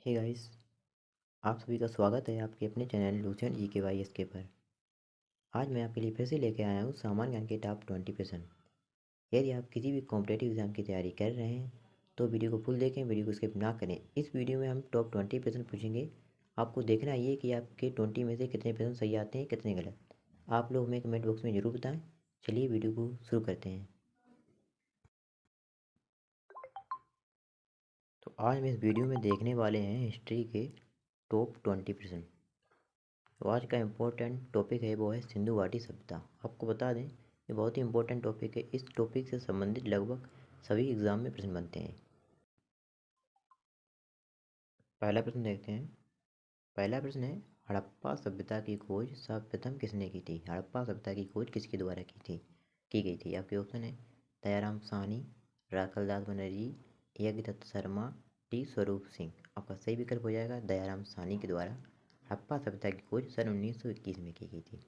Hey guys, आप सभी का स्वागत है आपके अपने चैनल लूसेंट EKYSK पर। आज मैं आपके लिए फिर से लेकर आया हूँ सामान्य ज्ञान के टॉप 20%। यदि आप किसी भी कॉम्पिटेटिव एग्जाम की तैयारी कर रहे हैं तो वीडियो को फुल देखें, वीडियो को स्किप ना करें। इस वीडियो में हम टॉप 20% पूछेंगे। आपको देखना ये कि आपके 20 में से कितने परसेंट सही आते हैं, कितने गलत। आप लोग हमें कमेंट बॉक्स में ज़रूर बताएँ। चलिए वीडियो को शुरू करते हैं। तो आज हम इस वीडियो में देखने वाले हैं हिस्ट्री के टॉप 20%। तो आज का इम्पोर्टेंट टॉपिक है वो है सिंधु घाटी सभ्यता। आपको बता दें ये बहुत ही इम्पोर्टेंट टॉपिक है। इस टॉपिक से संबंधित लगभग सभी एग्ज़ाम में प्रश्न बनते हैं। पहला प्रश्न देखते हैं। पहला प्रश्न है, हड़प्पा सभ्यता की खोज सर्वप्रथम किसने की थी? हड़प्पा सभ्यता की खोज किसके द्वारा की गई थी? आपके ऑप्शन है दयाराम साहनी, राखलदास बनर्जी, यज्ञदत्त शर्मा, टी स्वरूप सिंह। आपका सही विकल्प हो जाएगा दयाराम साहनी के द्वारा हड़प्पा सभ्यता की खोज सन 1921 में की गई थी।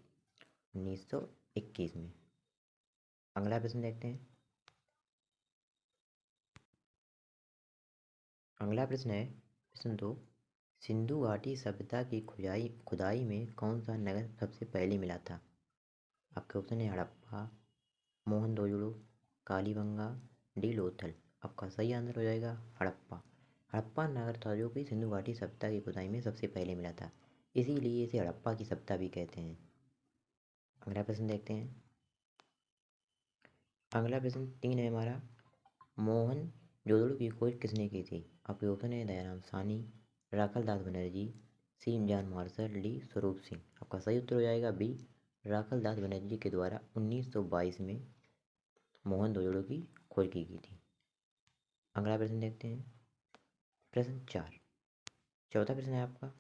1921 में। अगला प्रश्न देखते हैं। अगला प्रश्न है प्रश्न 2, सिंधु घाटी सभ्यता की खुदाई में कौन सा नगर सबसे पहले मिला था? आपके ऑप्शन है हड़प्पा, मोहनजोदड़ो, कालीबंगा, डी लोथल। आपका सही आंसर हो जाएगा हड़प्पा। हड़प्पा नगर था जो कि सिंधु घाटी सभ्यता की खुदाई में सबसे पहले मिला था, इसीलिए इसे हड़प्पा की सभ्यता भी कहते हैं। अगला प्रश्न देखते हैं। अगला प्रश्न 3 है हमारा, मोहनजोदड़ो की खोज किसने की थी? आपके ऑप्शन है दयाराम साहनी, राखलदास बनर्जी, सी John Marshall, D Swaroop Singh. आपका सही उत्तर हो जाएगा बी, राखलदास बनर्जी के द्वारा 1922 में मोहनजोदड़ो की खोज की गई थी। अगला प्रश्न देखते हैं। प्रश्न 4, चौथा प्रश्न है आपका,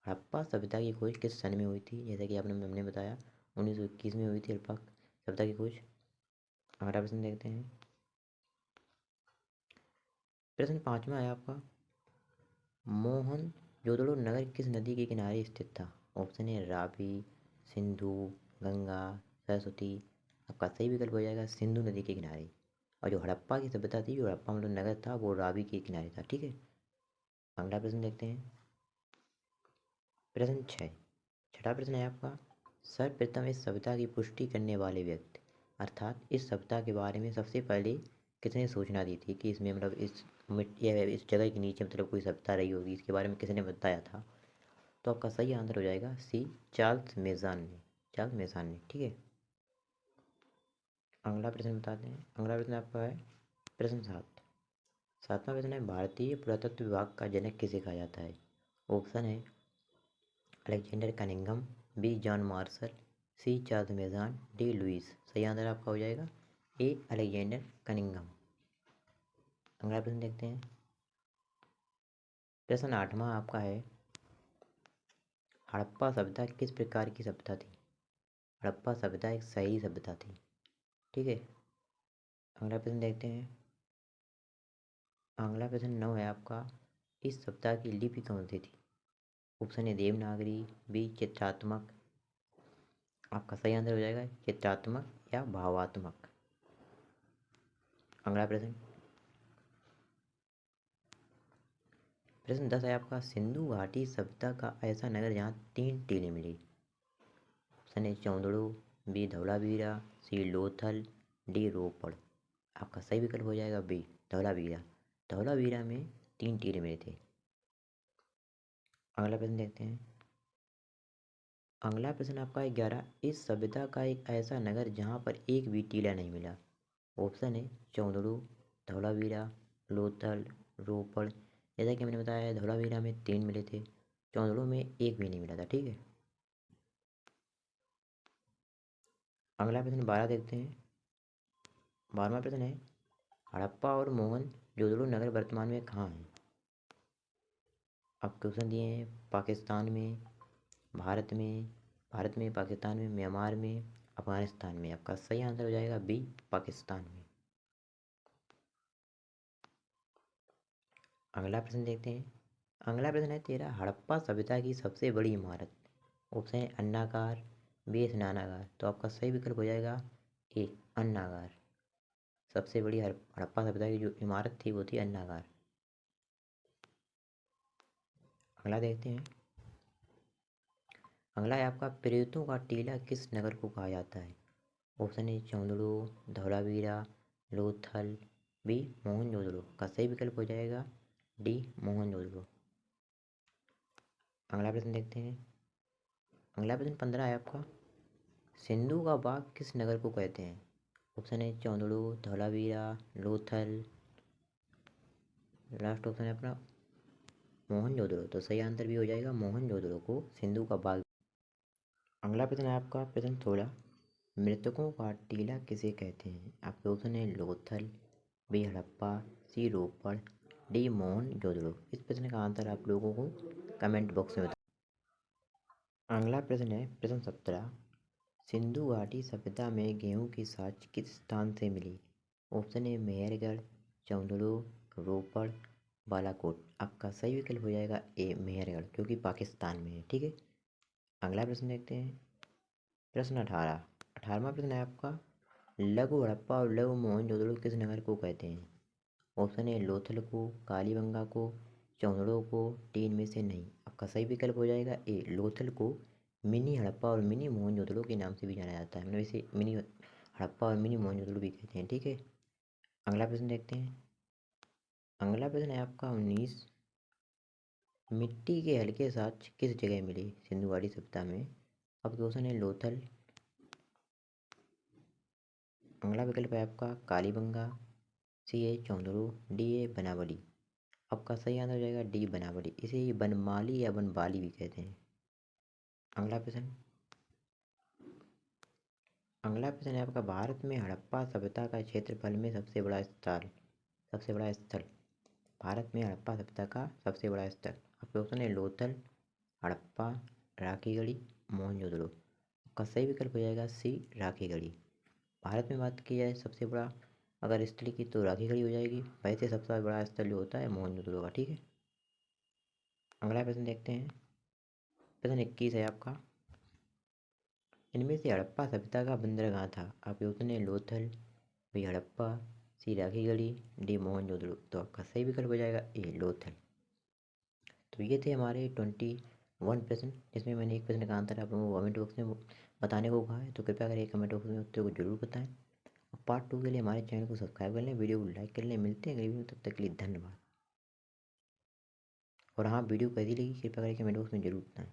हड़प्पा सभ्यता की खोज किस सन में हुई थी? जैसा कि हमने बताया 1921 में हुई थी हड़प्पा सभ्यता की खोज। अगला प्रश्न देखते हैं। प्रश्न 5वां है आपका, मोहनजोदड़ो नगर किस नदी के किनारे स्थित था? ऑप्शन है रावी, सिंधु, गंगा, सरस्वती। आपका सही विकल्प हो जाएगा सिंधु नदी के किनारे। और जो हड़प्पा की सभ्यता थी, जो हड़प्पा मतलब नगर था, वो रावी के किनारे था। ठीक है। अगला प्रश्न देखते हैं। प्रश्न 6, छठा प्रश्न है आपका, सर्वप्रथम इस सभ्यता की पुष्टि करने वाले व्यक्ति, अर्थात इस सभ्यता के बारे में सबसे पहले किसने सूचना दी थी कि इसमें मतलब इस जगह के नीचे मतलब कोई सभ्यता रही होगी, इसके बारे में किसने बताया था? तो आपका सही आंसर हो जाएगा सी, चार्ल्स मेजान ने। चार्ल्स मेजान ने। ठीक है। अगला प्रश्न बताते हैं। अगला प्रश्न आपका है प्रश्न 7। सातवां प्रश्न है, भारतीय पुरातत्व विभाग का जनक किसे कहा जाता है? ऑप्शन है Alexander Cunningham, B John Marshall, C Charles Masson, D Louis. सही आंसर आपका हो जाएगा ए, अलेक्जेंडर कनिंघम। अगला प्रश्न देखते हैं। प्रश्न 8वां आपका है, हड़प्पा सभ्यता किस प्रकार की सभ्यता थी? हड़प्पा सभ्यता एक शहरी सभ्यता थी। ठीक है। अगला प्रश्न देखते हैं। अगला प्रश्न 9 है आपका, इस सप्ताह की लिपि कौन सी थी? ऑप्शन है देवनागरी, बी चित्रात्मक। आपका सही आंसर हो जाएगा चित्रात्मक या भावात्मक। अगला प्रश्न, प्रश्न 10 है आपका, सिंधु घाटी सभ्यता का ऐसा नगर जहाँ 3 टीले मिली। ऑप्शन है चौंदड़ो, बी धौलावीरा, सी लोथल, डी रोपड़। आपका सही विकल्प हो जाएगा बी धौलावीरा। धौलावीरा में 3 टीले मिले थे। अगला प्रश्न देखते हैं। अगला प्रश्न आपका है 11, इस सभ्यता का एक ऐसा नगर जहाँ पर एक भी टीला नहीं मिला। ऑप्शन है चौंदड़ू, धौलावीरा, लोथल, रोपड़। जैसा कि मैंने बताया है, धौलावीरा में 3 मिले थे, चौंदड़ू में एक भी नहीं मिला था। ठीक है। अगला प्रश्न 12 देखते हैं। 12वां प्रश्न है, हड़प्पा और मोहनजोदड़ो नगर वर्तमान में कहाँ हैं? आपके ऑप्शन दिए हैं पाकिस्तान में, भारत में, पाकिस्तान में, म्यांमार में, अफगानिस्तान में। आपका सही आंसर हो जाएगा बी, पाकिस्तान में। अगला प्रश्न देखते हैं। अगला प्रश्न है 13, हड़प्पा सभ्यता की सबसे बड़ी इमारत। ऑप्शन है अन्नागार, बी स्नानागार। तो आपका सही विकल्प हो जाएगा ए, अन्नागार। सबसे बड़ी हड़प्पा सभ्यता की जो इमारत थी वो थी अन्नागार। अगला देखते हैं। अगला है आपका प्रेतों का टीला किस नगर को कहा जाता है? Option A Chanhudaro, Dholavira, Lothal, B Mohenjodaro. का सही विकल्प हो जाएगा डी मोहनजोदड़ो। अगला प्रश्न देखते हैं। अगला प्रश्न 15 है आपका, सिंधु का बाग किस नगर को कहते हैं? ऑप्शन है चौंदड़ू, धौलावीरा, लोथल, लास्ट ऑप्शन है अपना मोहनजोदड़ो। तो सही आंसर भी हो जाएगा मोहनजोदड़ो को सिंधु का बाग। अगला प्रश्न है आपका प्रश्न 16, मृतकों का टीला किसे कहते हैं? आपके ऑप्शन है लोथल, बी हड़प्पा, सी रोपड़, डी मोहनजोदड़ो। इस प्रश्न का आंसर आप लोगों को कमेंट बॉक्स में बताएं। अगला प्रश्न है प्रश्न 17, सिंधु घाटी सभ्यता में गेहूं की साक्ष किस स्थान से मिली? ऑप्शन ए मेहरगढ़, चौंदड़ू, रोपड़, बालाकोट। आपका सही विकल्प हो जाएगा ए मेहरगढ़, क्योंकि पाकिस्तान में है। ठीक है। अगला प्रश्न देखते हैं। प्रश्न 18, 18वां प्रश्न है आपका, लघु हड़प्पा और लघु मोहनजोदड़ो किस नगर को कहते हैं? ऑप्शन ए लोथल को, कालीबंगा को, चौंदड़ो को, तीन में से नहीं। आपका सही विकल्प हो जाएगा ए लोथल को मिनी हड़प्पा और मिनी मोहनजोदड़ो के नाम से भी जाना जाता है। मतलब इसे मिनी हड़प्पा और मिनी मोहनजोदड़ो भी कहते हैं। ठीक है। अगला प्रश्न देखते हैं। अगला प्रश्न है आपका 19, मिट्टी के हल्के साक्ष्य किस जगह मिले सिंधु घाटी सभ्यता में? आपके ऑप्शन है लोथल, अगला विकल्प है आपका कालीबंगा, सी ए चौंदड़ू, डी ए बनावली। आपका सही आंसर हो जाएगा डी बनावली। इसे ही बनमाली या बनबाली भी कहते हैं। अगला प्रश्न, अगला प्रश्न है आपका, भारत में हड़प्पा सभ्यता का क्षेत्रफल में सबसे बड़ा स्थल भारत में हड़प्पा सभ्यता का सबसे बड़ा स्थल। आपके ऑप्शन है लोथल, हड़प्पा, राखीगढ़ी, मोहनजोदड़ो। आपका सही विकल्प हो जाएगा सी राखीगढ़ी। भारत में बात की जाए सबसे बड़ा अगर स्थल की तो राखीगढ़ी हो जाएगी। वैसे सबसे बड़ा स्थल जो होता है मोहनजोदड़ो का। ठीक है। अगला प्रश्न देखते हैं। प्रश्न 21 है आपका, इनमें से हड़प्पा सभ्यता का बंदरगाह था? आपके ऑप्शन है लोथल, बी हड़प्पा, सी राखीगढ़ी, डी मोहनजोदड़ो। तो आपका सही विकल्प हो जाएगा ए लोथल। तो ये थे हमारे 21 प्रश्न, जिसमें मैंने एक प्रश्न का आंसर आप लोगों को कमेंट बॉक्स में बताने को कहा है। तो कृपया करके कमेंट बॉक्स में उत्तर को जरूर बताएं। और पार्ट 2 के लिए हमारे चैनल को सब्सक्राइब कर लें, वीडियो को लाइक कर लें। मिलते हैं अगली वीडियो में, तब तक के लिए धन्यवाद। और हाँ, वीडियो कैसी लगी कृपया करके कमेंट बॉक्स में जरूर बताएं।